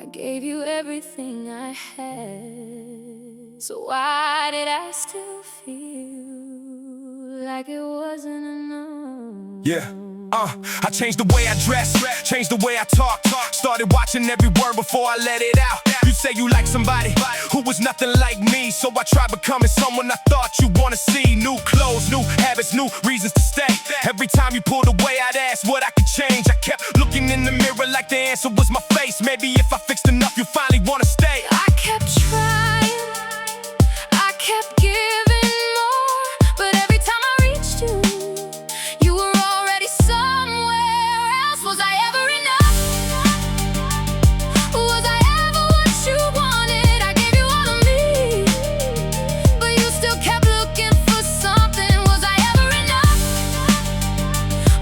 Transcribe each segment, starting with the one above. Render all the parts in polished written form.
I gave you everything I had. So why did I still feel like it wasn't enough? Yeah, I changed the way I dress, changed the way I talk. Started watching every word before I let it out. You say you like somebody who was nothing like me, so I tried becoming someone I thought you wanna see. New clothes, new habits, new reasons to stay. Every time you pulled away, I'd ask what I could change. I kept looking in the mirror like the answer was my face. Maybe if I fixed enough, you finally wanna stay. I kept trying, I kept giving more, but every time I reached you, you were already somewhere else. Was I ever enough? Was I ever what you wanted? I gave you all of me, but you still kept looking for something. Was I ever enough?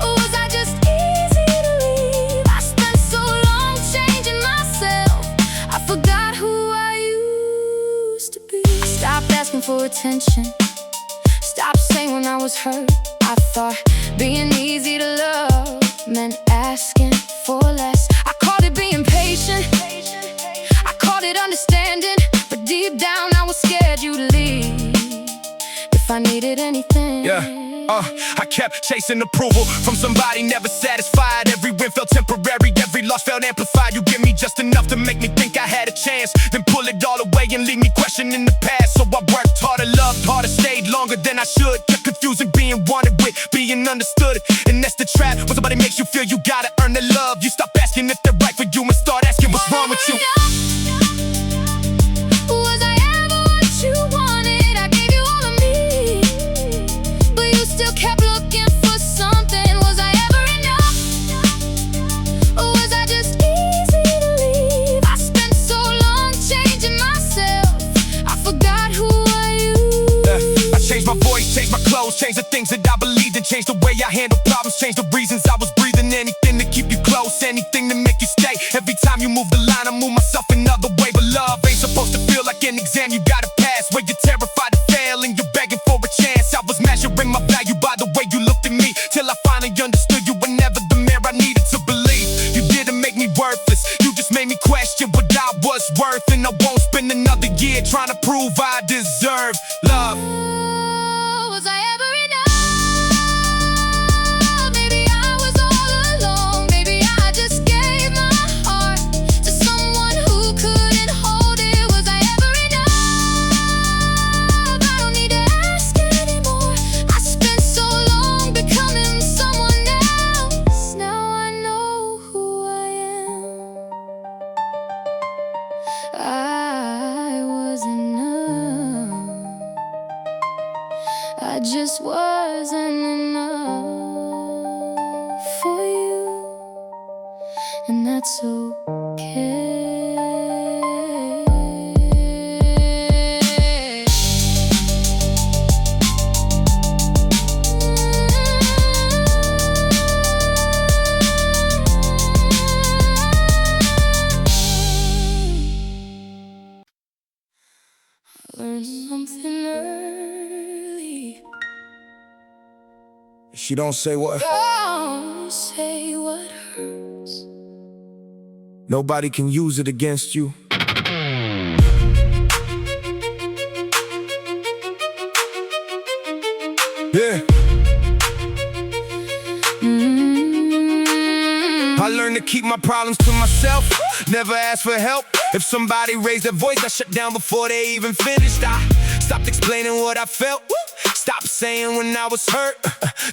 Or was I just easy to leave? I spent so long changing myself, I forgot who I used to be. I stopped asking for attention, stopped saying when I was hurt. I thought being easy to love meant asking for less. I called it being patient, I called it understanding, but deep down I was scared you'd leave if I needed anything. I kept chasing approval from somebody never satisfied. Every win felt temporary, every loss felt amplified. You give me just enough to make me think I had a chance, then pull it all away and leave me questioning the past. So I worked harder, loved harder, stayed longer than I should. Kept confusing being wanted with being understood, and that's the trap. When somebody makes you feel you gotta earn their love, you stop asking if they're right for you and start asking what's wrong with you. Was I ever what you wanted? I gave you all of me, but you still kept looking for something. Was I ever enough? Or was I just easy to leave? I spent so long changing myself, I forgot who I used. I changed my voice, changed my clothes, changed the things that I believed in, changed the way I handle problems, changed the reasons I was breathing. Anything to keep you close, anything to make you stay. Every time you move the line, I move myself another way. But love ain't supposed to feel like an exam you gotta pass, where you're terrified to fail and you're begging for a chance. I was measuring my value by the way you looked at me, till I finally understood you were never the man I needed to believe. You didn't make me worthless, you just made me question what I was worth. And I won't spend another year trying to prove I deserve love. Was I ever enough? Maybe I was all alone. Maybe I just gave my heart to someone who couldn't hold it. Was I ever enough? I don't need to ask anymore. I spent so long becoming someone else. Now I know who I am. I was enough, I just wasn't enough for you, and that's okay. Learn something early. She don't say what, Don't say what hurts. nobody can use it against you. Yeah, I learned to keep my problems to myself, never ask for help. If somebody raised their voice, I shut down before they even finished. I stopped explaining what I felt, stopped saying when I was hurt,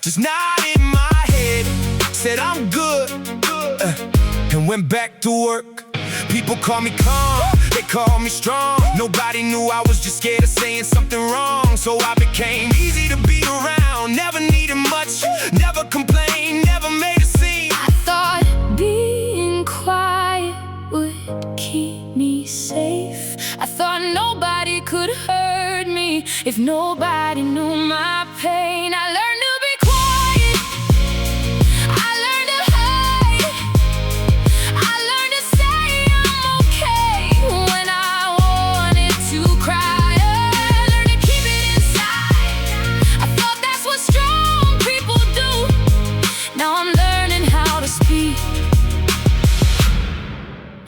just nodded my head, said I'm good, and went back to work. People call me calm, they call me strong. Nobody knew I was just scared of saying something wrong. So I became easy to be around, never needed much, never complained, never made a scene. I thought being quiet would keep me safe. I thought nobody could hurt me if nobody knew my pain. I learned to be quiet, I learned to hide, I learned to say I'm okay when I wanted to cry. I learned to keep it inside, I thought that's what strong people do. Now I'm learning how to speak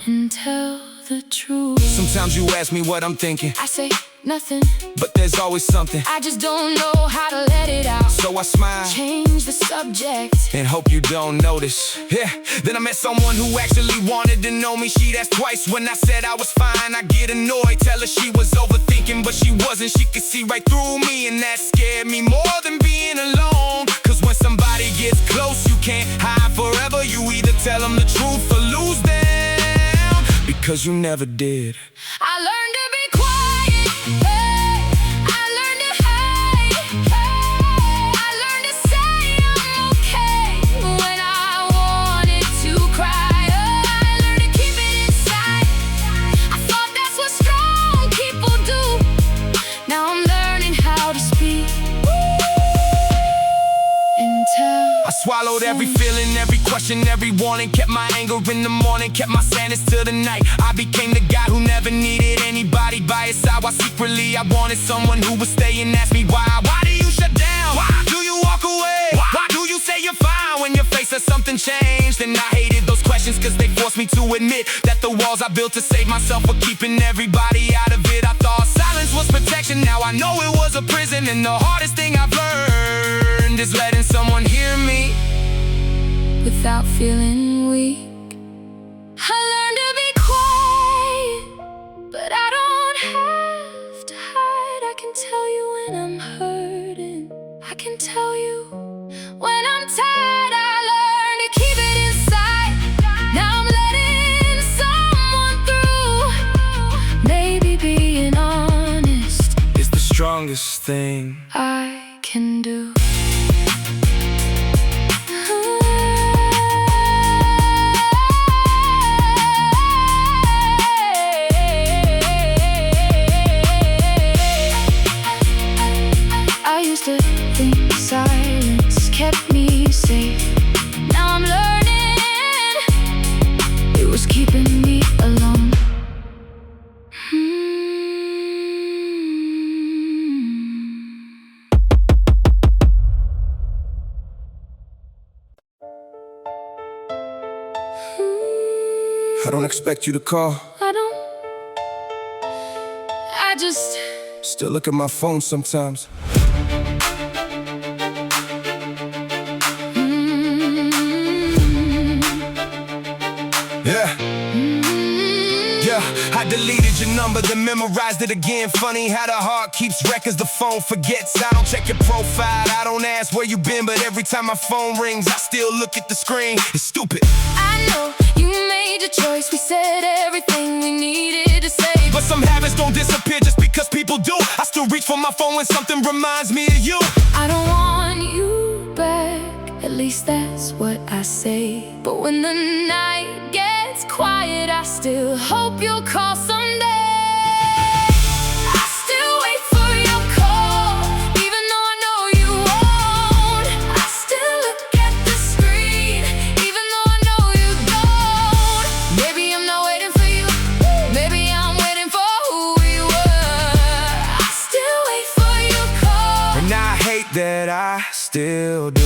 and tell the truth. Sometimes you ask me what I'm thinking, I say nothing, but there's always something. I just don't know how to let it out. So I smile, change the subject, and hope you don't notice. Yeah, then I met someone who actually wanted to know me. She'd ask twice when I said I was fine. I get annoyed, tell her she was overthinking, but she wasn't. She could see right through me, and that scared me more than being alone. Cause when somebody gets close, you can't hide forever. You either tell them the truth or lose them, because you never did. I learned to be quiet, hey. I learned to hide, hey. I learned to say I'm okay when I wanted to cry. Oh, I learned to keep it inside. I thought that's what strong people do. Now I'm learning how to speak and tell. I swallowed every feeling, every question, every warning. Kept my anger in the morning, kept my sadness till the night. I became the guy who never needed anybody by his side. While secretly I wanted someone who would stay and ask me why. Why do you shut down? Why do you walk away? Why do you say you're fine when your face says something changed? And I hated those questions cause they forced me to admit that the walls I built to save myself were keeping everybody out of it. I thought silence was protection, now I know it was a prison. And the hardest thing I've learned is letting someone hear me without feeling weak. I learned to be quiet, but I don't have to hide. I can tell you when I'm hurting, I can tell you when I'm tired. I learned to keep it inside. Now I'm letting someone through. Maybe being honest is the strongest thing I can do. To think silence kept me safe. Now I'm learning it was keeping me alone. I don't expect you to call. I just still look at my phone sometimes. I deleted your number, then memorized it again. Funny how the heart keeps records, the phone forgets. I don't check your profile, I don't ask where you been, but every time my phone rings, I still look at the screen. It's stupid. I know you made your choice. We said everything we needed to say, but some habits don't disappear just because people do. I still reach for my phone when something reminds me of you. I don't want you back, at least that's what I say. But when the night gets quiet, I still hope you'll call someday. I still wait for your call, even though I know you won't. I still look at the screen, even though I know you don't. Maybe I'm not waiting for you, maybe I'm waiting for who we were. I still wait for your call, and I hate that I still do.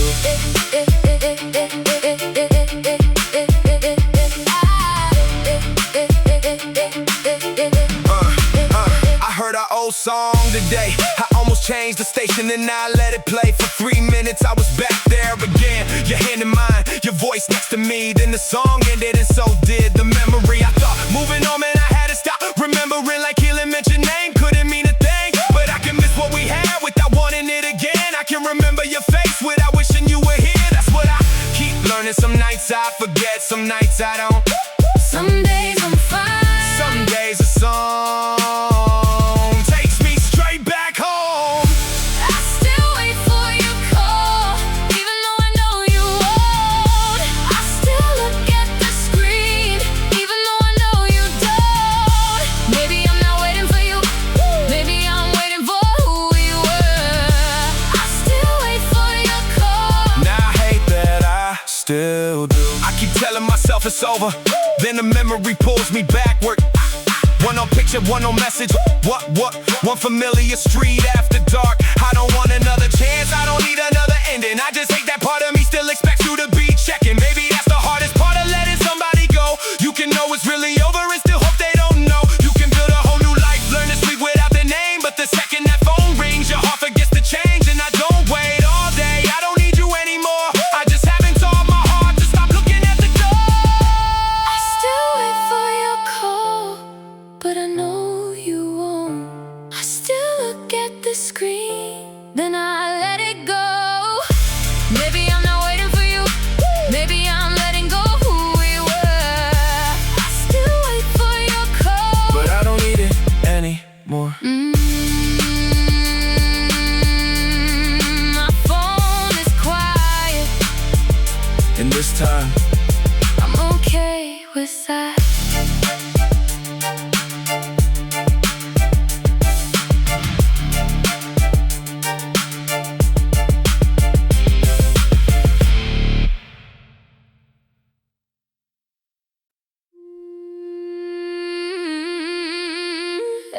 Song today, I almost changed the station and I let it play for 3 minutes. I was back there again, your hand in mine, your voice next to me. Then the song ended and so did the memory. I thought moving on, man, I had to stop. Remembering like healing meant your name couldn't mean a thing, but I can miss what we had without wanting it again. I can remember your face without wishing you were here. That's what I keep learning. Some nights I forget, some nights I don't. Some days I'm fine, some days a song still do. I keep telling myself it's over, then the memory pulls me backward. One on picture, one on message. What? One familiar street after dark. I don't want another chance, I don't need another ending. I just hate that part of me still expects you to be checking. Maybe that's the hardest part of letting somebody go. You can know it's really over and still hope they don't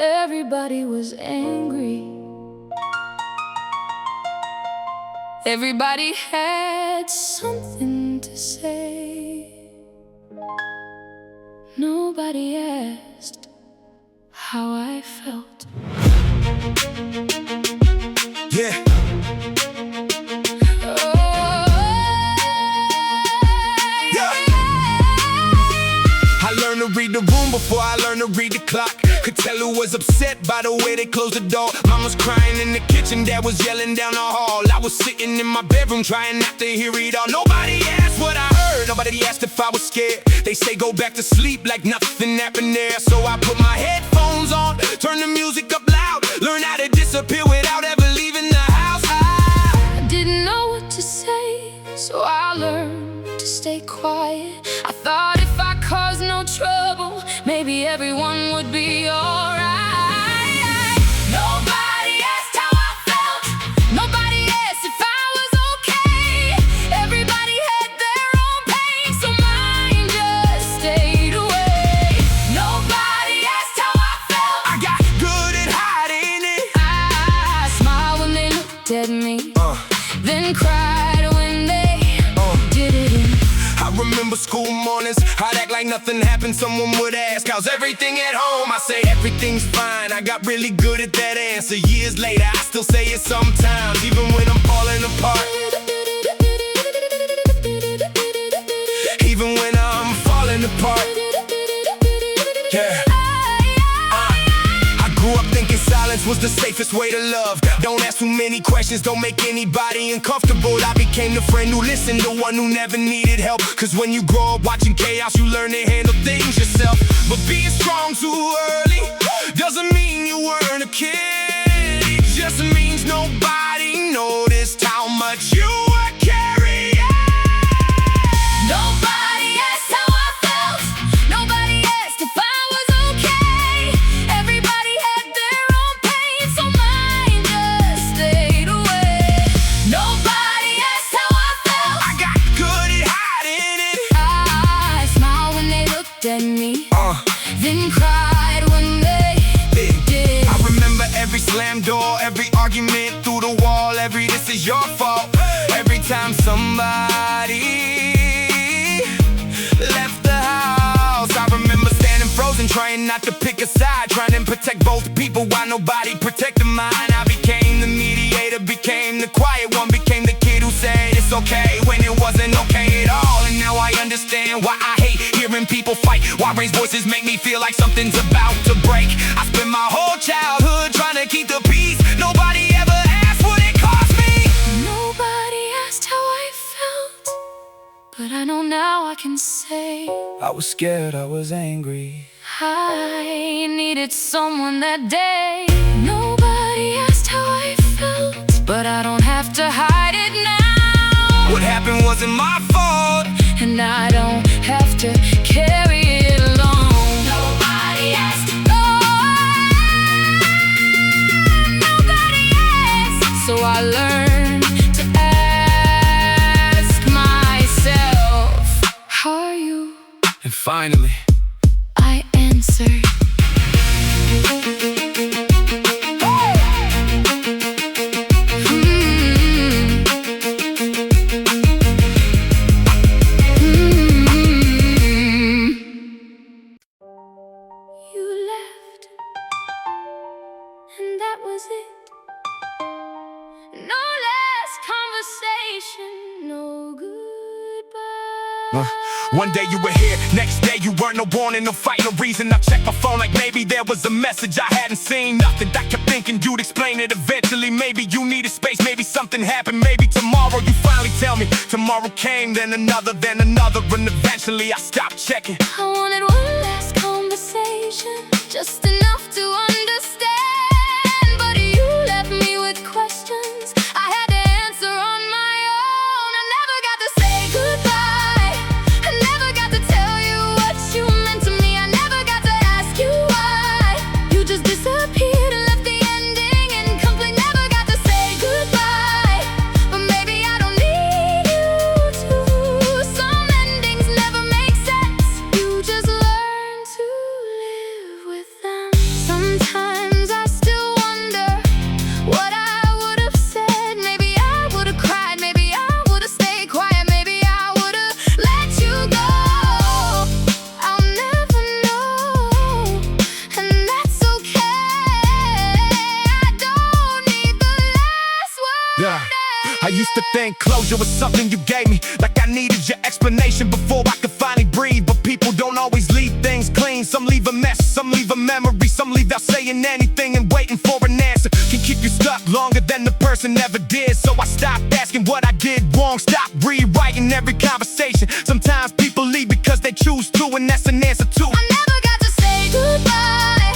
everybody was angry. Everybody had something to say. Nobody asked how I felt. Yeah. I learned to read the room before I learned to read the clock. Could tell who was upset by the way they closed the door. Mom was crying in the kitchen, dad was yelling down the hall. I was sitting in my bedroom trying not to hear it all. Nobody asked what I heard, nobody asked if I was scared. They say go back to sleep like nothing happened there. So I put my headphones on, turn the music up loud, learn how to disappear without ever leaving the house. I didn't know what to say, so I learned to stay quiet. I thought if I caused no trouble, maybe everyone would be alright. Nobody asked how I felt, nobody asked if I was okay. Everybody had their own pain, so mine just stayed away. Nobody asked how I felt, I got good at hiding it. I smiled when they looked at me, then cried when they did it in. I remember school mornings, I'd act like nothing happened. Someone would ask, how's everything at home? I say, everything's fine. I got really good at that answer. Years later, I still say it sometimes, even when I'm falling apart. Even when I'm falling apart. Yeah. I grew up thinking silence was the safest way to love. Don't ask too many questions, don't make anybody uncomfortable. I became the friend who listened, the one who never needed help. Cause when you grow up watching chaos, you learn to handle things yourself. But being strong too early doesn't mean you weren't a kid. It just means nobody noticed how much you were carrying. Nobody asked how I felt, nobody asked if I was okay. Everybody had their own pain, so mine just stayed away. Nobody asked how I felt, I got good at hiding it. I smiled when they looked at me, then cried when they did. I remember every slam door, every argument through the wall, every this is your fault. Every time somebody left the house, I remember standing frozen, trying not to pick a side, trying to protect both people while nobody protected mine. I became the mediator, became the quiet one, became the kid who said it's okay when it wasn't okay at all. And now I understand why I hate hearing people fight, why raised voices make me feel like something's about to break. I spent my whole childhood trying to keep the peace. Nobody ever asked what it cost me. Nobody asked how I felt, but I know now I can say I was scared, I was angry. I needed someone that day. Nobody asked how I felt, but I don't have to hide it now. What happened wasn't my fault, and I don't have to carry it alone. Nobody asked. Nobody asked. So I learned to ask myself, how are you? and finally I answered. You left, and that was it. No last conversation, no goodbye. One day you were here, next day you weren't. No warning, no fight, no reason. I checked my phone like maybe there was a message I hadn't seen. Nothing, I kept thinking you'd explain it eventually. Maybe you needed space, maybe something happened. Maybe tomorrow you finally tell me. Tomorrow came, then another, and eventually I stopped checking. I wanted one last conversation, just enough to understand. But you left me with questions I had to answer on my own. I never got to say goodbye, I never got to tell you what you meant to me. I never got to ask you why. You just disappeared and left the ending incomplete. Never got to say goodbye, but maybe I don't need you to. Some endings never make sense. You just love think closure was something you gave me, like I needed your explanation before I could finally breathe. But people don't always leave things clean. Some leave a mess, some leave a memory, some leave out saying anything and waiting for an answer. Can keep you stuck longer than the person ever did. So I stopped asking what I did wrong, stop rewriting every conversation. Sometimes people leave because they choose to, and that's an answer too. I never got to say goodbye.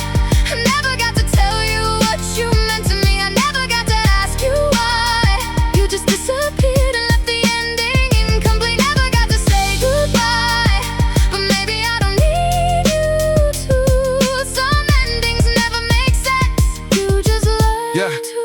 I never got to tell you what you meant to me. I never got to ask you why. You just disappeared and left the ending incomplete. Never got to say goodbye, but maybe I don't need you to. Some endings never make sense. You just learn to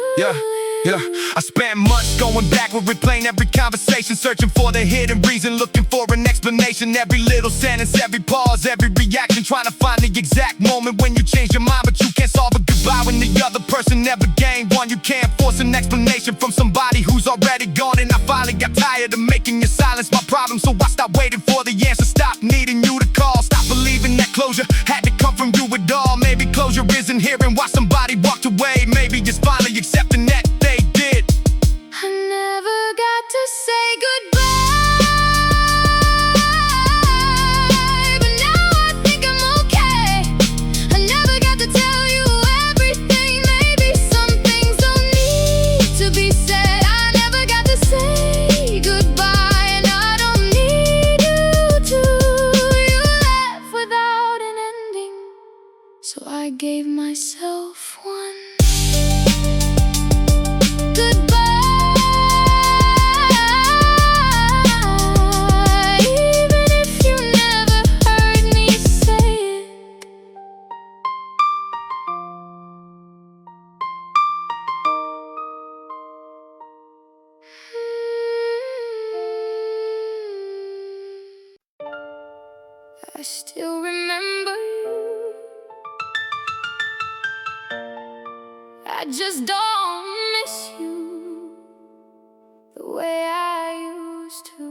I spent months going backward, replaying every conversation, searching for the hidden reason, looking for an explanation. Every little sentence, every pause, every reaction, trying to find the exact moment when you change your mind. But you can't solve a goodbye when the other person never gained one. You can't force an explanation from somebody who's already gone. And I finally got tired of making your silence my problem, so I stopped waiting for the answer, stopped needing you to call. Stop believing that closure had to come from you at all. Maybe closure isn't hearing why somebody walked away. Maybe it's finally accepting that they did. I never got to say goodbye, but now I think I'm okay. I never got to tell you everything. Maybe some things don't need to be said. I never got to say goodbye, and I don't need you to. You left without an ending, so I gave myself one. Goodbye. I still remember you. I just don't miss you the way I used to.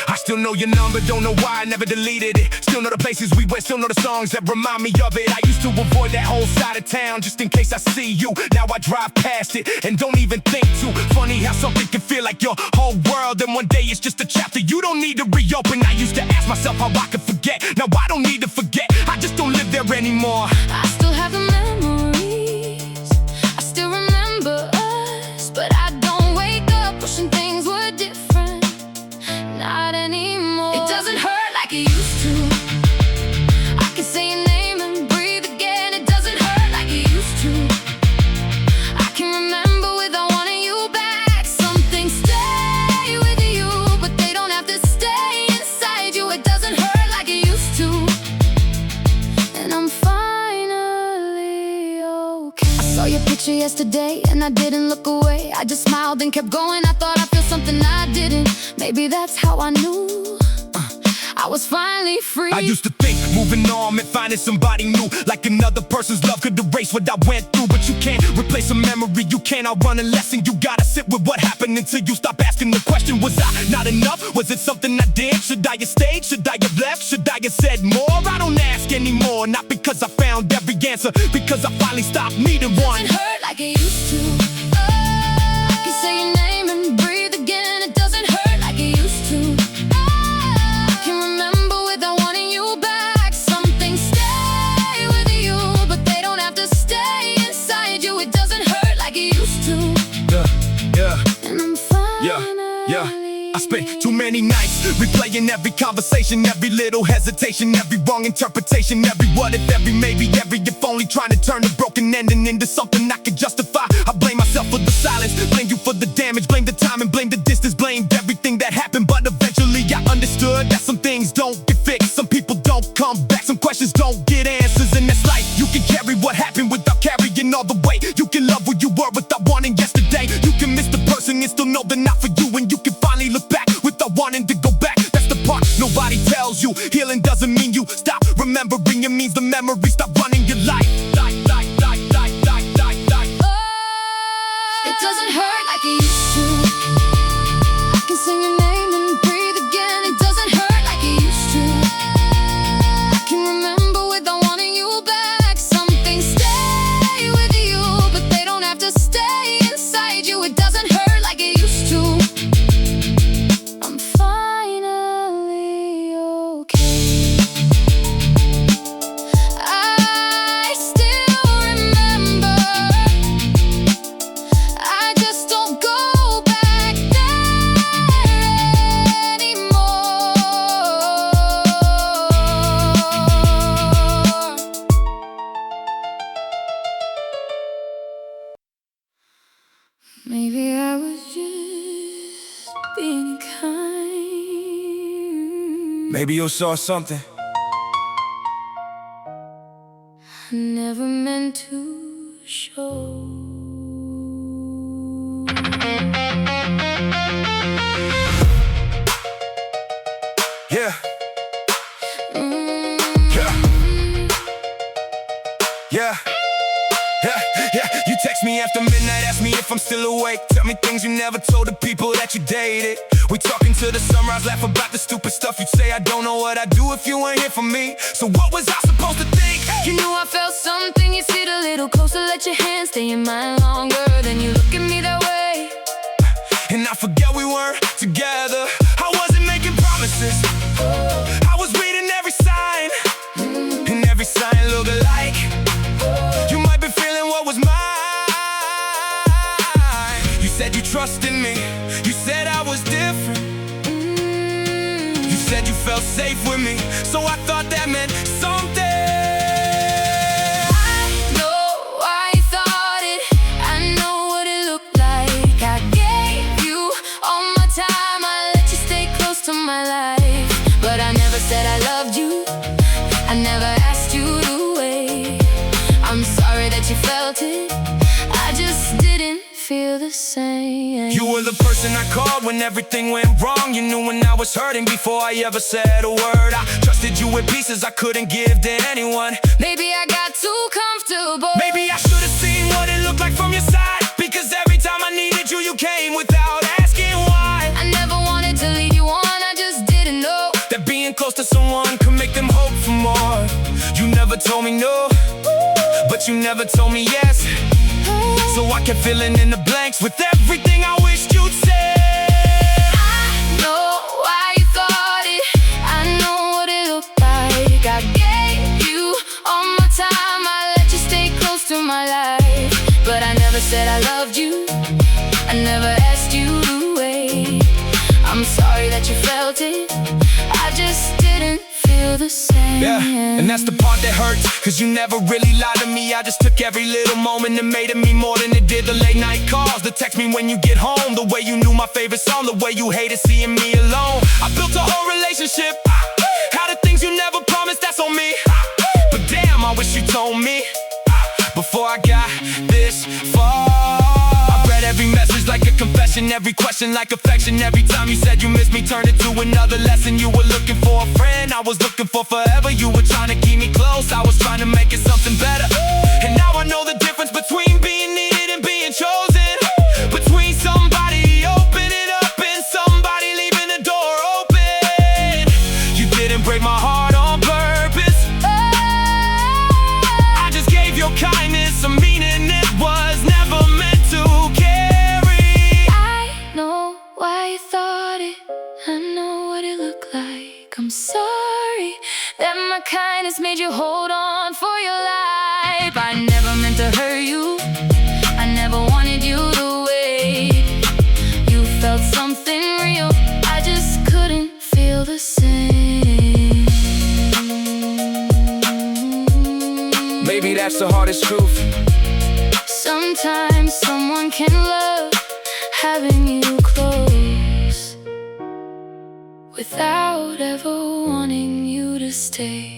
I still know your number, don't know why I never deleted it. Still know the places we went, still know the songs that remind me of it. I used to avoid that whole side of town just in case I see you. Now I drive past it and don't even think too. Funny how something can feel like your whole world, and one day it's just a chapter you don't need to reopen. I used to ask myself how I could forget. Now I don't need to forget, I just don't live there anymore. I still have the memories, I still remember us, but I don't wake up wishing things were different. Not anymore. It doesn't hurt like it used to. I can say your name and breathe again. It doesn't hurt like it used to. I can remember without wanting you back. Some things stay with you, but they don't have to stay inside you. It doesn't hurt like it used to, and I'm finally okay. I saw your picture yesterday and I didn't look away. I just smiled and kept going. I thought I'd feel something I didn't. Maybe that's how I knew I was finally free. I used to think moving on meant finding somebody new, like another person's love could erase what I went through. But you can't replace a memory, you can't outrun a lesson. You gotta sit with what happened until you stop asking the question. Was I not enough? Was it something I did? Should I have stayed? Should I have left? Should I have said more? I don't ask anymore, not because I found every answer, because I finally stopped needing one. It doesn't hurt like it used to. I can say your name and breathe again. It doesn't hurt like it used to. I can remember without wanting you back. Some things stay with you, but they don't have to stay inside you. It doesn't hurt like it used to. And I'm finally I spent too many nights replaying every conversation, every little hesitation, every wrong interpretation, every what if, every maybe, every if only, trying to turn a broken ending into something I could justify. I blame myself for the silence, blame you for the damage, blame the time and blame the distance, blamed everything that happened. But eventually I understood that some things don't get fixed, some people don't come back, some questions don't get answers. And that's life. You can carry what happened without carrying all the weight. You can love who you were without wanting yesterday. You can miss the person and still know they're not for you. And you can finally look back without wanting to go back. That's the part nobody tells you. Healing doesn't mean you stop remembering, it means the memories stop running your life. It doesn't hurt like it used to. I can sing your name and breathe again. It doesn't hurt like it used to. I can remember without wanting you back. Some things stay with you, but they being kind. Maybe you saw something. I never meant to show. Yeah. Yeah. Yeah. You text me after midnight, ask me if I'm still awake. Tell me things you never told the people that you dated. We talking to the sunrise, laugh about the stupid stuff you'd say. I don't know what I'd do if you weren't here for me. So what was I supposed to think? You knew I felt something, you sit a little closer, let your hand stay in mine longer. Then you look at me that way, and I forget we weren't together. I wasn't making promises, I was reading every sign, and every sign looked alike. You might be feeling what was mine. You said you trusted me, you said I was different, you said you felt safe with me, so I thought that meant something. Said I loved you, I never asked you to wait. I'm sorry that you felt it, I just didn't feel the same. You were the person I called when everything went wrong. You knew when I was hurting before I ever said a word. I trusted you with pieces I couldn't give to anyone. Maybe I got too comfortable. Maybe I should have seen what it looked like from your side, because every time I needed you, you came without asking why. I never wanted to lead you on, I just didn't know that being close to someone could make them hope for more. You never told me no, but you never told me yes. So I kept filling in the blanks with everything I wished you'd say. I know why you thought it, I know what it looked like. I gave you all my time, I let you stay close to my life. But I never said I loved you, I never asked you to wait. I'm sorry that you felt it, I just didn't feel the same. Yeah, and that's the part that hurts, cause you never really lied to me. I just took every little moment and made it mean more than it did the late night calls, the text me when you get home, the way you knew my favorite song, the way you hated seeing me alone. I built a whole relationship out of things you never promised, that's on me. But damn, I wish you told me before I got this far. Every message like a confession, every question like affection. Every time you said you missed me, turned it to another lesson. You were looking for a friend, I was looking for forever. You were trying to keep me close, I was trying to make it something better. And now I know the difference between being needed and being chosen, between somebody opening up and somebody leaving the door open. You didn't break my heart on purpose, I just gave your kindness a meaning it was never meant to carry. I know what it looked like. I'm sorry that my kindness made you hold on for your life. I never meant to hurt you, I never wanted you to wait. You felt something real, I just couldn't feel the same. Maybe that's the hardest truth. Sometimes someone can love having you close without ever wanting you to stay.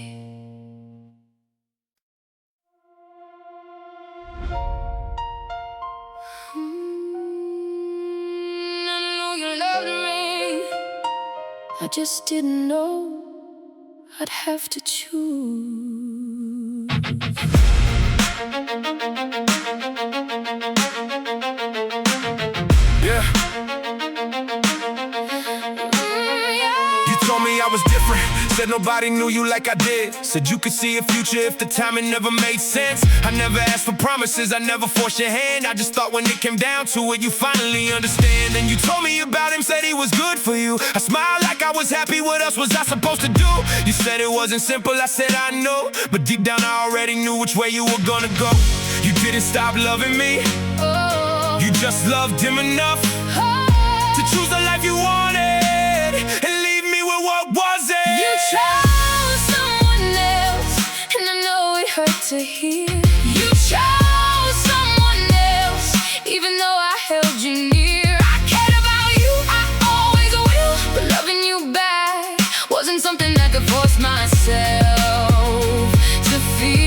I know you loved me, I just didn't know I'd have to choose. Yeah. You told me I was different, said nobody knew you like I did. Said you could see a future if the timing never made sense. I never asked for promises, I never forced your hand. I just thought when it came down to it, you finally understand. And you told me about him, said he was good for you. I smiled like I was happy, what else was I supposed to do? You said it wasn't simple, I said I know, but deep down I already knew which way you were gonna go. You didn't stop loving me, you just loved him enough to choose the life you wanted and leave me with what wasn't. You chose someone else, and I know it hurt to hear. You chose someone else, even though I held you near. I cared about you, I always force myself to feel.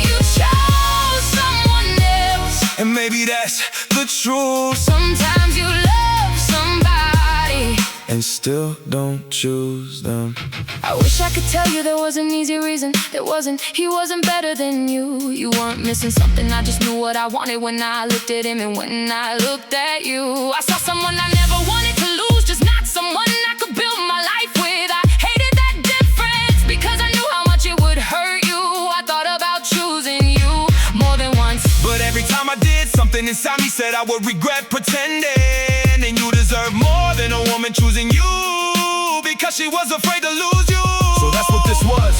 You chose someone else, and maybe that's the truth. sometimes you love somebody and still don't choose them. I wish I could tell you there was an easy reason. There wasn't, he wasn't better than you. You weren't missing something, I just knew what I wanted when I looked at him and when I looked at you. I saw someone I never wanted to lose, just not someone I could build my life with. I hated that difference because I knew how much it would hurt you. I thought about choosing you more than once, but every time I did, something inside me said I would regret pretending. And you deserve more than a woman choosing you, because she was afraid to lose you. So that's what this was.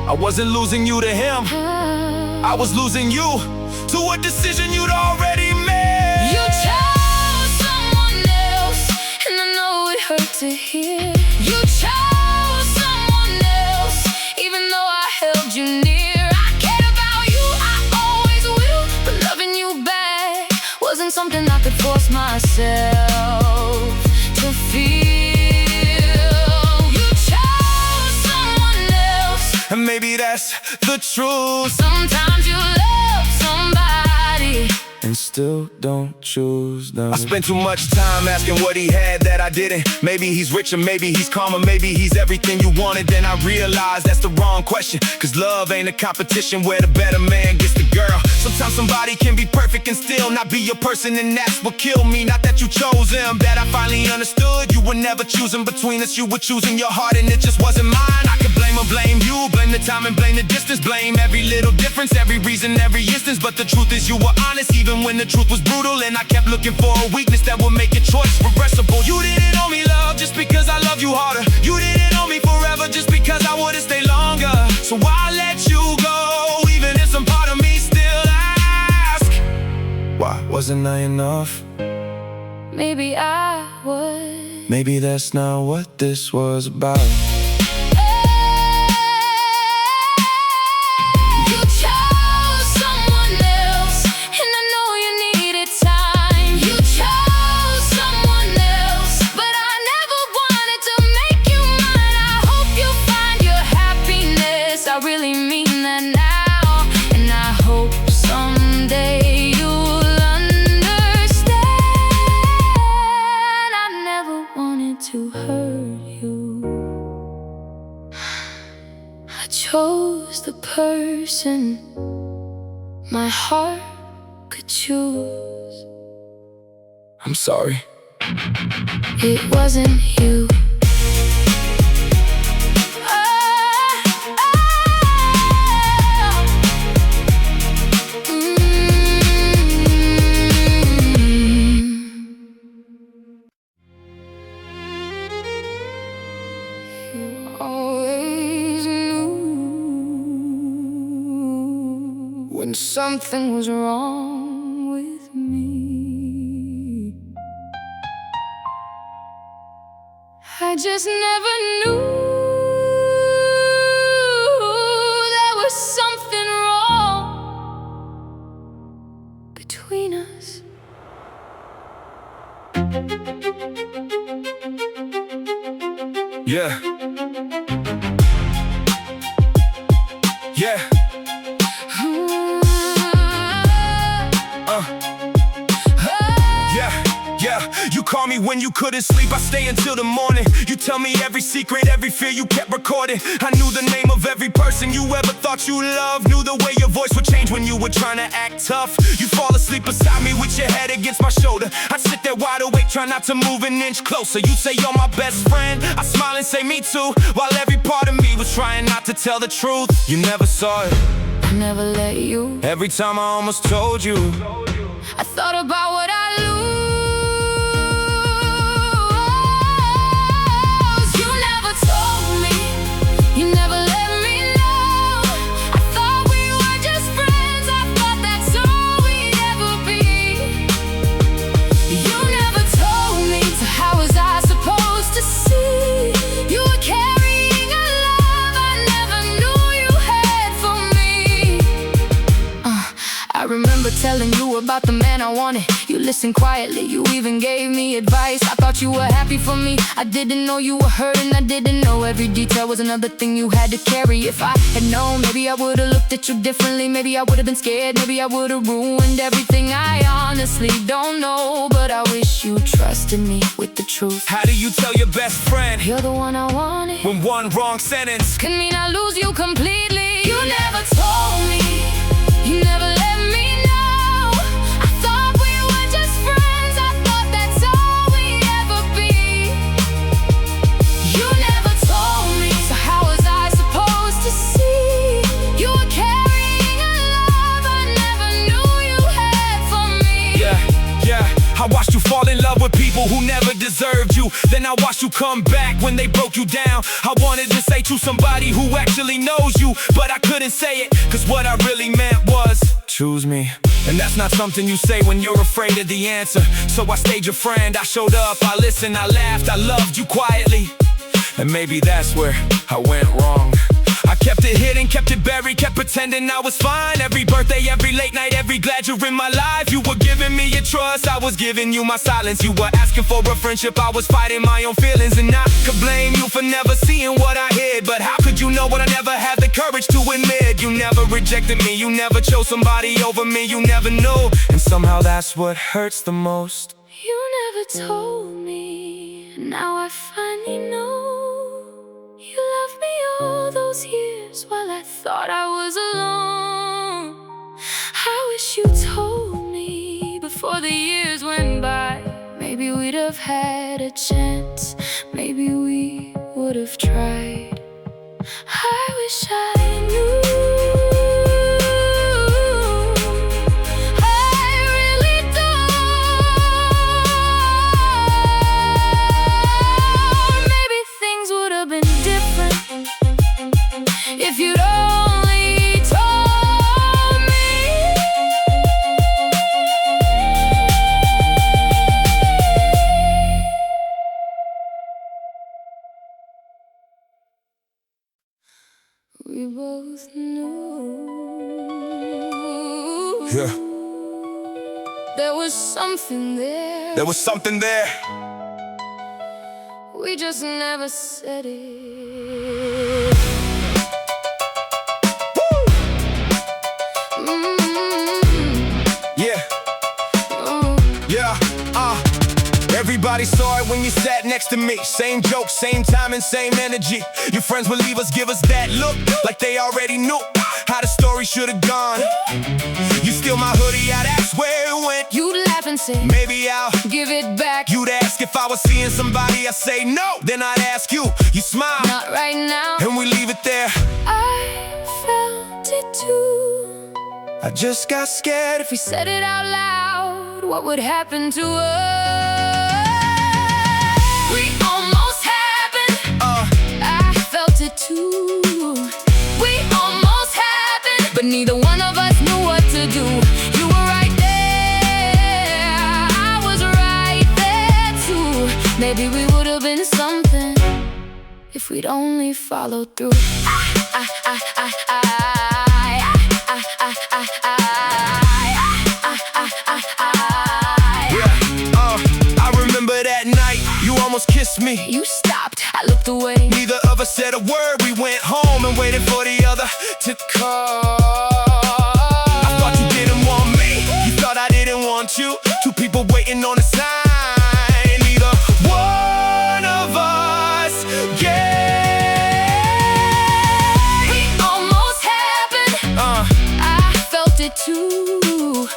I wasn't losing you to him, I was losing you to a decision you'd already made. You chose someone else, and I know it hurt to hear. You chose someone else, even though I held you near. I cared about you, I always will, but loving you back wasn't something I could force myself to feel. You chose someone else, and maybe that's the truth. sometimes you love somebody and still don't choose them. I spent too much time asking what he had that I didn't. Maybe he's richer, maybe he's calmer, maybe he's everything you wanted. Then I realized that's the wrong question, cause love ain't a competition where the better man gets the girl. Sometimes somebody can be perfect and still not be your person, and that's what killed me. Not that you chose him, that I finally understood. You were never choosing between us, you were choosing your heart, and it just wasn't mine. I could blame or blame you, blame the time and blame the distance, blame every little difference, every reason, every instance. But the truth is you were honest, even when the truth was brutal, and I kept looking for a weakness that would make your choice reversible. You didn't owe me love just because I love you harder. You didn't owe me forever just because I would've stayed longer. So why let you go, even if some part of me still asks, why wasn't I enough? maybe I was. Maybe that's not what this was about. You chose someone else, and I know you needed time. You chose someone else, but I never wanted to make you mine. I hope you find your happiness, I really mean that now. And I hope someday you'll understand I never wanted to hurt you. I chose the person my heart could choose. I'm sorry. It wasn't you. You always knew when something was wrong with me. I just never knew there was something wrong between us. Yeah. Yeah. Yeah. You call me when you couldn't sleep, I stay until the morning. You tell me every secret, every fear you kept recording. I knew the name of every person you ever thought you loved. Knew the way your voice would change when you were trying to act tough. You fall asleep beside me with your head against my shoulder. I'd sit there wide awake, try not to move an inch closer. You say you're my best friend, I smile and say me too, while every part of me was trying not to tell the truth. You never saw it, I never let you. every time I almost told you. I thought about what I lose. You never told me, you never let me know. I thought we were just friends, I thought that's all we'd ever be. You never told me, so how was I supposed to see? You were carrying a love I never knew you had for me. I remember telling you about the man I wanted. You listened quietly, you even gave me advice. I thought you were happy for me, I didn't know you were hurting. I didn't know every detail was another thing you had to carry. If I had known, maybe I would've looked at you differently. Maybe I would've been scared, maybe I would've ruined everything. I honestly don't know, but I wish you trusted me with the truth. How do you tell your best friend You're the one I wanted, when one wrong sentence can mean I lose you completely? You never told me, you never let me know. I thought we were just friends, I thought that's all we'd ever be. You never told me, so how was I supposed to see? You were carrying a love I never knew you had for me. Yeah, I watched you fall in love with people who never deserved you. Then I watched you come back when they broke you down. I wanted to say to somebody who actually knows you, but I couldn't say it, cause what I really meant was, choose me. And that's not something you say when you're afraid of the answer. So I stayed your friend, I showed up, I listened, I laughed, I loved you quietly. And maybe that's where I went wrong. I kept it hidden, kept it buried, kept pretending I was fine. Every birthday, every late night, every glad you're in my life. You were giving me your trust, I was giving you my silence. You were asking for a friendship, I was fighting my own feelings. And I could blame you for never seeing what I hid. But how could you know what I never had the courage to admit? You never rejected me, you never chose somebody over me, you never knew. And somehow that's what hurts the most. You never told me, now I finally know. You loved me all those years while I thought I was alone. I wish you told me before the years went by. Maybe we'd have had a chance, maybe we would have tried. I wish I knew. If you'd only told me. We both knew. Yeah. There was something there. There was something there. We just never said it. Everybody saw it when you sat next to me. Same jokes, same time and same energy. Your friends would leave us, give us that look, like they already knew how the story should've gone. You steal my hoodie, I'd ask where it went. You'd laugh and say, maybe I'll give it back. You'd ask if I was seeing somebody, I'd say no. Then I'd ask you, you smile, not right now. And we leave it there. I felt it too. I just got scared if we said it out loud, what would happen to us? We almost happened. I felt it too. We almost happened, but neither one of us knew what to do. You were right there, I was right there too. Maybe we would have been something if we'd only followed through. Kissed me. You stopped, I looked away. Neither of us said a word. We went home and waited for the other to call. I thought you didn't want me, you thought I didn't want you. Two people waiting on a sign. Neither one of us gave. We almost happened. I felt it too.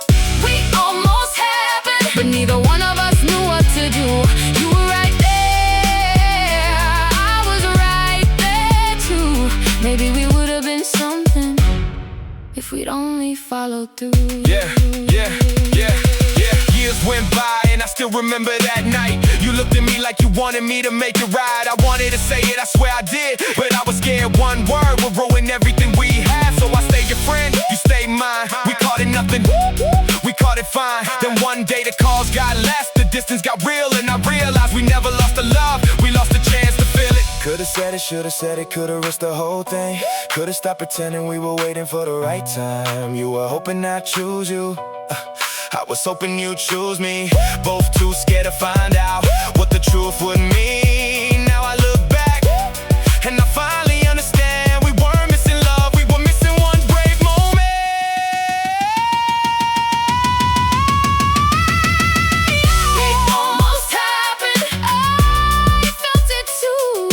We almost happened, but neither one of us knew what to do. You were right. Maybe we would have been something if we'd only followed through. Yeah. Years went by and I still remember that night. You looked at me like you wanted me to make it right. I wanted to say it, I swear I did, but I was scared one word would ruin everything we had. So I stayed your friend, you stayed mine. We called it nothing, we called it fine. Then one day the calls got less, the distance got real, and I realized we never lost the love, we lost the chance to feel it. Could've said it, should've said it, could've risked the whole thing. Could've stopped pretending we were waiting for the right time. You were hoping I'd choose you. I was hoping you'd choose me, both too scared to find out what the truth would mean. Now I look back, and I finally understand we weren't missing love, we were missing one brave moment. It almost happened, I felt it too.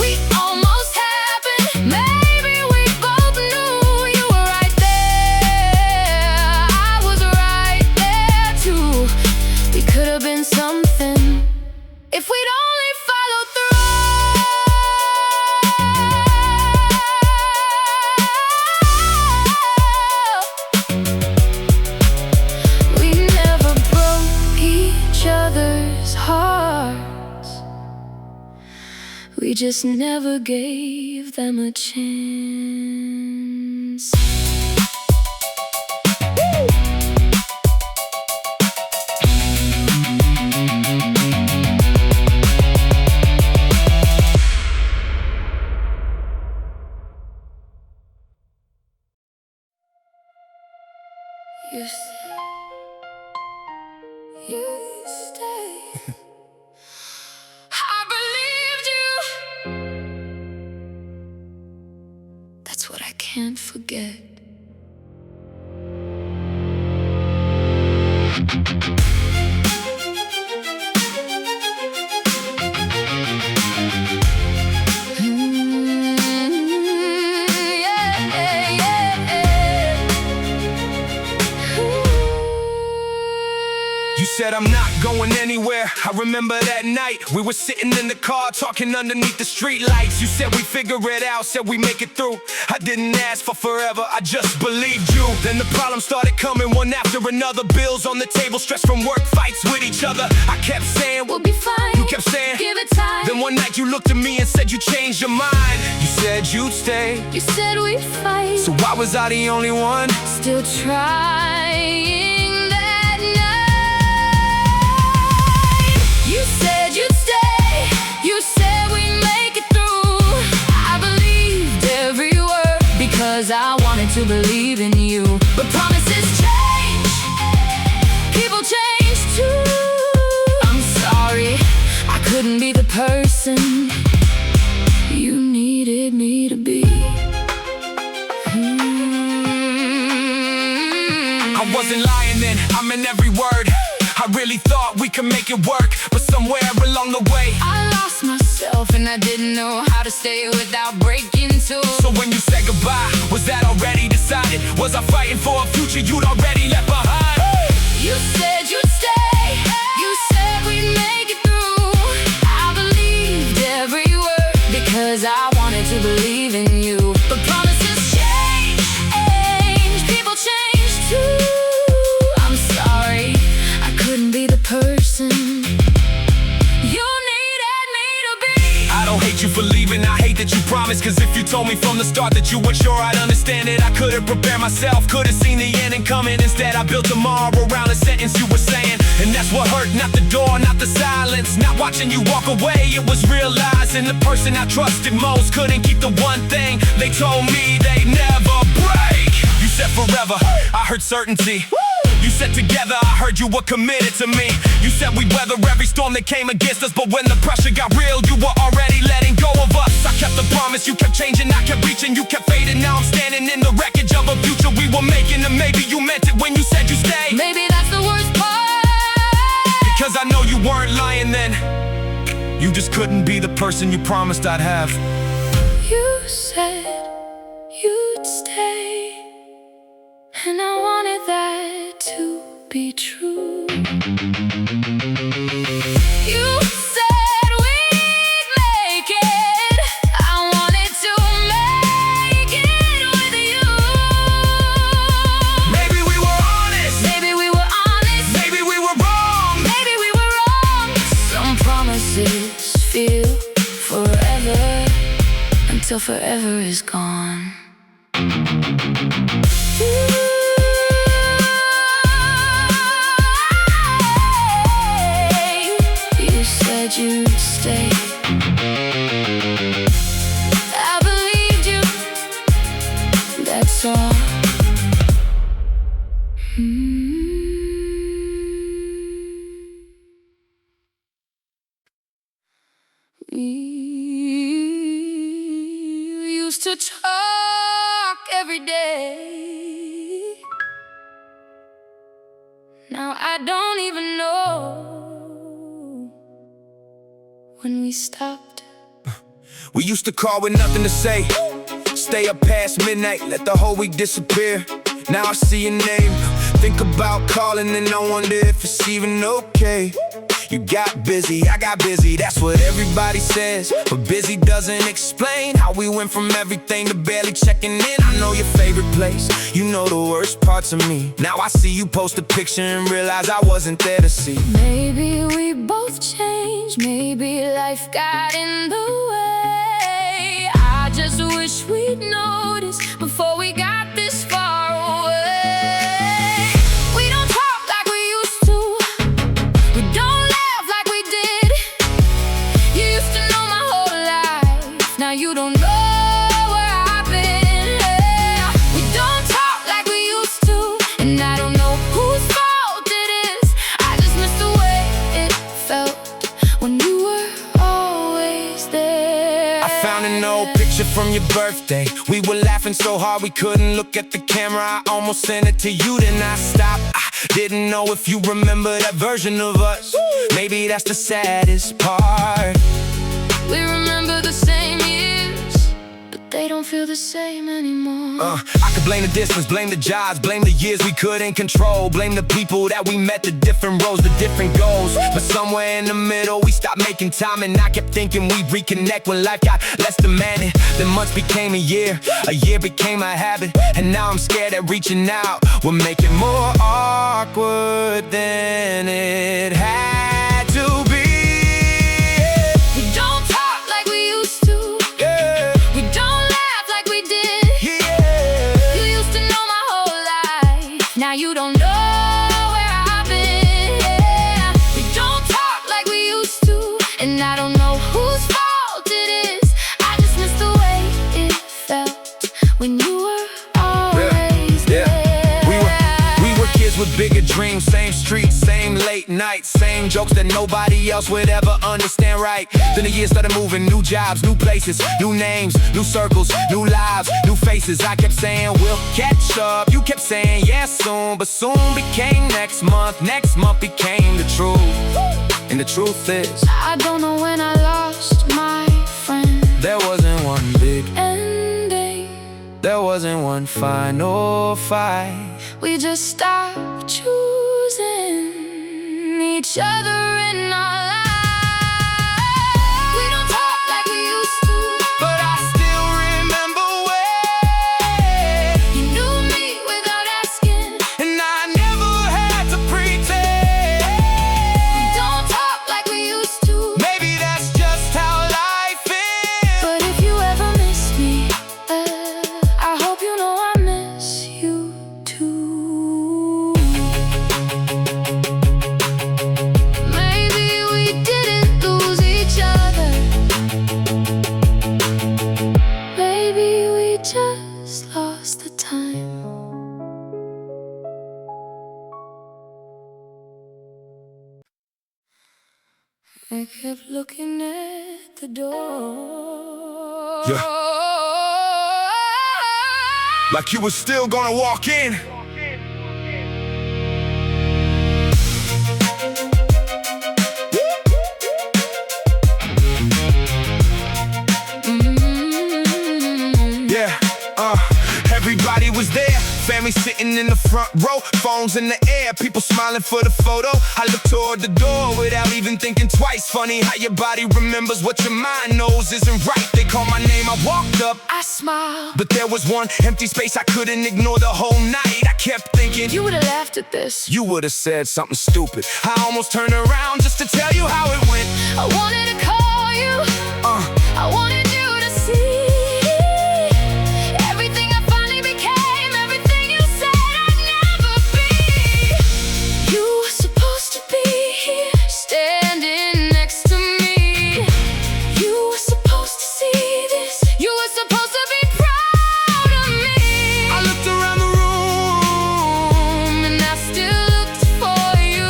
We almost happened, maybe we both knew you were right there. I was right there too. We could have been something if we'd only followed through. We never broke each other's hearts, we just never gave them a chance. You stay. I believed you. That's what I can't forget. You said I'm not going anywhere. I remember that night we were sitting in the car talking underneath the street lights. You said we figure it out, said we make it through. I didn't ask for forever, I just believed you. Then the problems started coming one after another. Bills on the table, stress from work, fights with each other. I kept saying We'll be fine. You kept saying Give it time. Then one night you looked at me and said you changed your mind. You said you'd stay. You said we'd fight. So why was I the only one Still trying that night. You said you'd stay. You said we'd make it through. I believed every word because I wanted to believe in you. But promises change. People change too. I'm sorry, I couldn't be the person you needed me to be. I wasn't lying then, I meant every word. I really thought we could make it work, but somewhere along the way I lost myself and I didn't know how to stay without breaking too. So when you said goodbye, was that already decided? Was I fighting for a future you'd already left behind? You said you'd stay. You said we'd make it through. I believed every word because I wanted to believe in you. But promises change. People change too. I'm sorry, I couldn't be the person you needed me to be. I don't hate you for leaving, I hate that you promised. Cause if you told me from the start that you weren't sure I'd understand it, I could've prepared myself, could've seen the ending coming. Instead I built tomorrow around a sentence you were saying. And that's what hurt, not the door, not the silence. Not watching you walk away, it was realizing the person I trusted most couldn't keep the one thing they told me they'd never break. You said forever, I heard certainty. You said together, I heard you were committed to me. You said we'd weather every storm that came against us, but when the pressure got real, you were already letting go of us. I kept the promise, you kept changing, I kept reaching, you kept fading. Now I'm standing in the wreckage of a future we were making. And maybe you meant it when you said you stay. Maybe that's the worst part. Because I know you weren't lying then. You just couldn't be the person you promised I'd have. You said you'd stay, and I wanted that to be true. You said we'd make it. I wanted to make it with you. Maybe we were honest. Maybe we were honest. Maybe we were wrong. Maybe we were wrong. Some promises feel forever until forever is gone. You said you'd stay. I believed you. That's all. We used to talk every day. Now I don't even know when we stopped. We used to call with nothing to say, stay up past midnight, let the whole week disappear. Now I see your name, think about calling, and I wonder if it's even okay. You got busy, I got busy, that's what everybody says, but busy doesn't explain how we went from everything to barely checking in. I know your favorite place, you know the worst parts of me. Now I see you post a picture and realize I wasn't there to see. Maybe we both changed, maybe life got in the way. I just wish we'd noticed before we got this far away. We don't talk like we used to, we don't laugh like we did. You used to know my whole life, now you don't know where I've been. We don't talk like we used to, and I don't know whose fault it is. I just miss the way it felt when you were always there. I found an old picture from your birthday. We were laughing so hard we couldn't look at the camera. I almost sent it to you, then I stopped. I didn't know if you remember that version of us. Maybe that's the saddest part. We remember the same years, but they don't feel the same anymore. I could blame the distance, blame the jobs, blame the years we couldn't control, blame the people that we met, the different roads, the different goals. But somewhere in the middle we stopped making time, and I kept thinking we'd reconnect when life got less demanding. Then months became a year became a habit, and now I'm scared that reaching out will make it more awkward than it had to be. We don't talk like we used to, we don't laugh like we did. You used to know my whole life, now you don't know where I've been. We don't talk like we used to, and I don't know whose fault it is. I just miss the way it felt when you were always there. We were kids with bigger dreams, same streets, same late nights, same jokes that nobody else would ever understand, right? Then the years started moving, new jobs, new places, new names, new circles, new lives, new faces. I kept saying we'll catch up, you kept saying yeah soon, but soon became next month became the truth. And the truth is, I don't know when I lost my friend. there wasn't one big Ending, there wasn't one final fight. we just stopped choosing each other in our lives. We don't talk like we used to, But I still remember when you knew me without asking. and I never had to pretend. We don't talk like we used to, Maybe that's just how life is. but if you ever miss me, I hope you know I miss you too. Maybe we didn't lose each other, maybe we just lost the time. I kept looking at the door. Like you were still gonna walk in. Yeah, everybody was there. Family sitting in the front row, phones in the air, people smiling for the photo. I looked toward the door without even thinking twice. Funny how your body remembers what your mind knows isn't right. They called my name, I walked up, I smiled, but there was one empty space I couldn't ignore the whole night. I kept thinking, you would've laughed at this. you would've said something stupid. I almost turned around just to tell you how it went. I wanted to call you, I wanted you to see everything I finally became, everything you said I'd never be. You were supposed to be here, standing next to me. You were supposed to see this, you were supposed to be proud of me. I looked around the room And I still looked for you.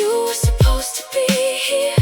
You were supposed to be here,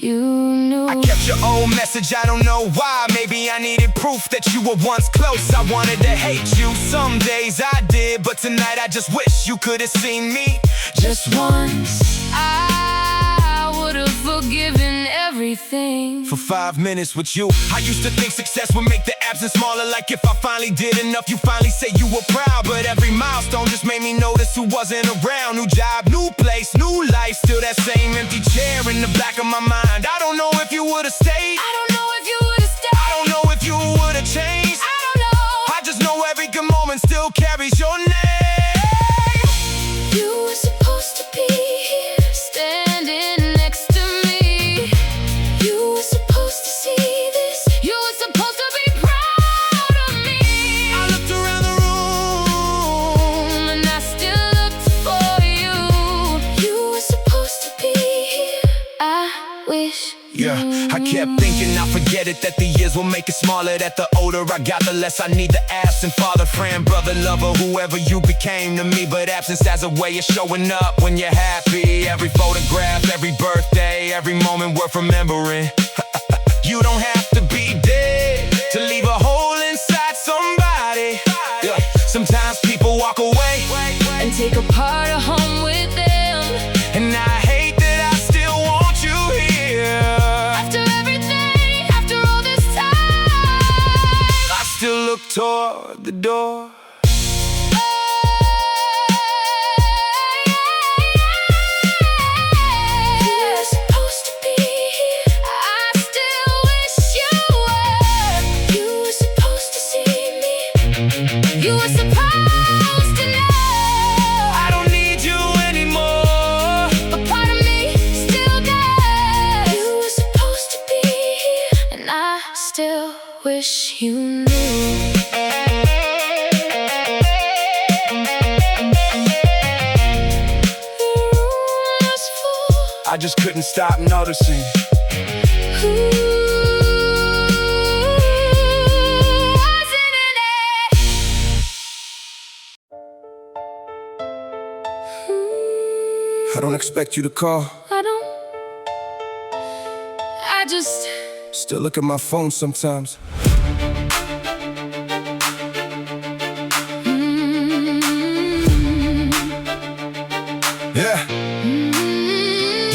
you knew. I kept your old message, I don't know why. Maybe I needed proof that you were once close. I wanted to hate you, some days I did, but tonight I just wish you could have seen me just once. I would've forgiven everything For 5 minutes with you, I used to think success would make the absence smaller. Like if I finally did enough, you finally say you were proud. But every milestone just made me notice who wasn't around. New job, new place, new life, still that same empty chair in the back of my mind. I don't know if you would've stayed, I don't know if you would've stayed, I don't know if you would've changed. I don't know. I just know every good moment still carries your name. You were supposed to be here, standing next to me. You were supposed to see this. You were supposed to be proud of me. I looked around the room And I still looked for you. You were supposed to be here. I wish Yeah, I kept thinking I'll forget it, that the years will make it smaller, that the older I got, the less I need the absent father, friend, brother, lover, whoever you became to me. But absence has a way of showing up when you're happy. Every photograph, every birthday, every moment worth remembering. You don't have to be dead to leave a hole inside somebody. Yeah, sometimes people walk away and take a part of home with them. and I hate that I still want you here. After everything, after all this time, I still look toward the door. you were supposed to be here. I still wish you were. You were supposed to see me. You were supposed to know I don't need you anymore. a part of me still does. You were supposed to be here, and I still wish you knew. The room was full. I just couldn't stop noticing. Who wasn't in it? I don't expect you to call. I just Still look at my phone sometimes.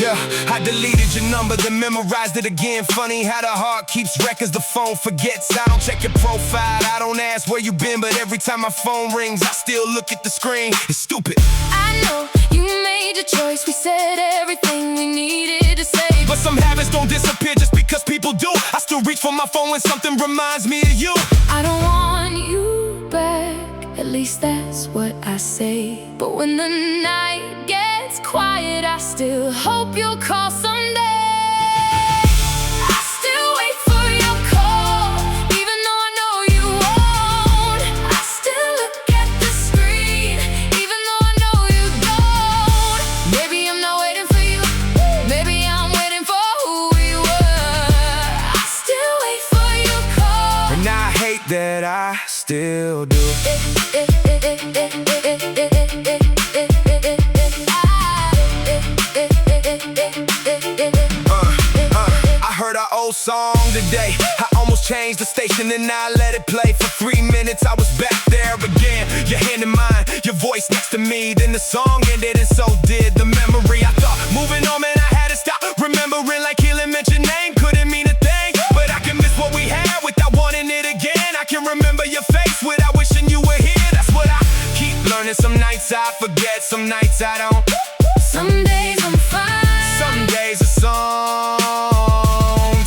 Yeah, I deleted your number, then memorized it again. Funny how the heart keeps records, the phone forgets. I don't check your profile, I don't ask where you been, but every time my phone rings, I still look at the screen. It's stupid. I know you made your choice. We said everything we needed to say. But some habits don't disappear just because people do. I still reach for my phone when something reminds me of you. I don't want you back, at least that's what I say. But when the night gets quiet, I still hope you'll call someday. I still wait for your call, even though I know you won't. I still look at the screen, even though I know you don't. Maybe I'm not waiting for you, maybe I'm waiting for who we were. I still wait for your call, And I hate that I still do. I heard our old song today. I almost changed the station and I let it play for 3 minutes. I was back there again, your hand in mine, your voice next to me. Then the song ended and so did the memory. I thought moving on, man, I had to stop remembering, like healing meant your name couldn't mean a thing. But I can miss what we had without wanting it again. I can remember your face without wishing you were here. That's what I keep learning. Some nights I forget, some nights I don't. some days I'm fine. Some days a song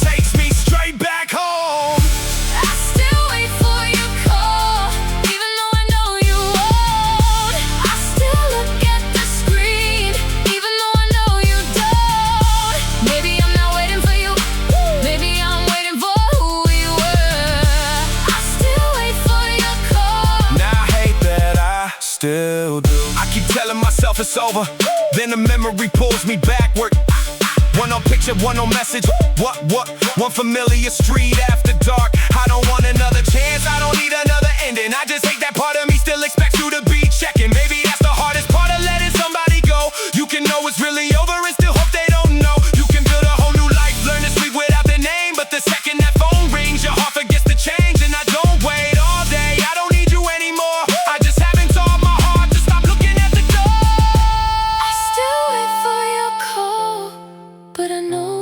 takes me straight back home. I still wait for your call, even though I know you won't. I still look at the screen, even though I know you don't. Maybe I'm not waiting for you, maybe I'm waiting for who we were. I still wait for your call. Now I hate that I still do. I keep telling myself it's over, then the memory pulls me backward. One on picture, one on message. What? One familiar street after dark. I don't want another chance, I don't need another ending. I just hate that part of me still expects you to be checking. Maybe that's the hardest part of letting somebody go. You can know it's really over and still hope they don't know. You can build a whole new life, learn but I know